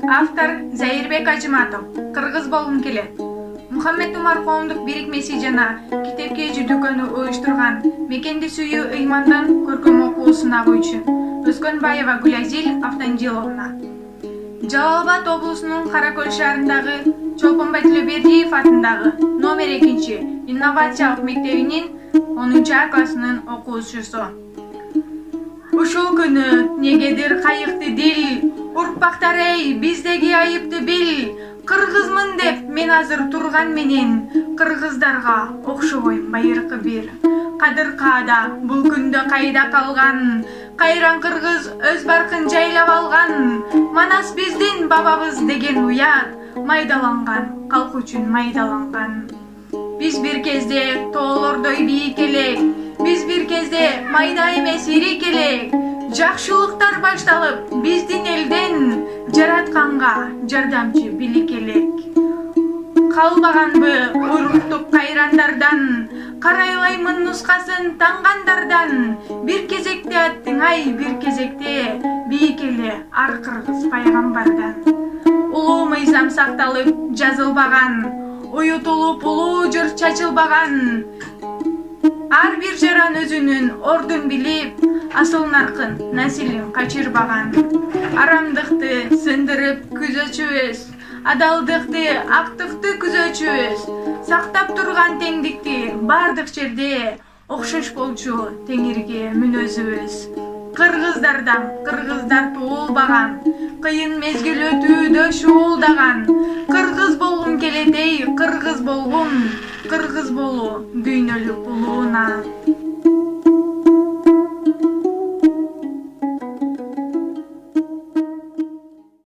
Автор Зайырбек Ажыматов. Кыргыз болгум келет. Мухаммед Умар коомдук бирикмеси жана Китепке дүкөнү уюштурган Мекенди сүйүү ыймандан көркөм окуусуна койчу Өскөнбаева Гүлазил Автанжиловна. Жалал-Абад облусунун Каракөл шаарындагы Чолпонбай Төлөбердиев атындагы номер 2 инновациялык мектебинин 10 классынын окуучусу. Ушул күнү негедир кайыкты дил, урпактар эй, биздеги айыпты бил. Кыргызмын деп мен азыр турган менен, кыргыздарга окшобойм байыркы бир. Кадыр каада бул күндө кайда калган, кайран кыргыз өз баркын жайлап алган. Манас биздин бабабыз деген уят, майдаланган, калк үчүн майдаланган. Биз бир кезде тоолордой бийик элек, биз бир кезде майда эмес ирик элек. Жакшылыктар башталып биздин элден, жаратканга жардамчы билик элек. Калбаганбы уйруктук кайрандардан, карайлаймын нускасын таңгандардан. Бир кезекте аттың ай, бир кезекте бийик эле ар кыргыз пайгамбардан. Улуу мыйзам сакталып жазылбаган, уютулуп улуу жыр чачылбаган. Ар бир жаран өзүнүн ордун билип, асыл наркын, насилин качырбаган. Арамдыкты сындырып күзөчүбүз, адалдыкты, актыкты күзөчүбүз. Сактап турган теңдикти бардык жерде, окшош болчу теңирге мүнөзүбүз. Кыргыздардан кыргыздар туулбаган, кыйын мезгил өтүүдө шуулдаган. Кыргыз болгум келет эй, кыргыз болгум, кыргыз болуу дүйнөлүк улууна.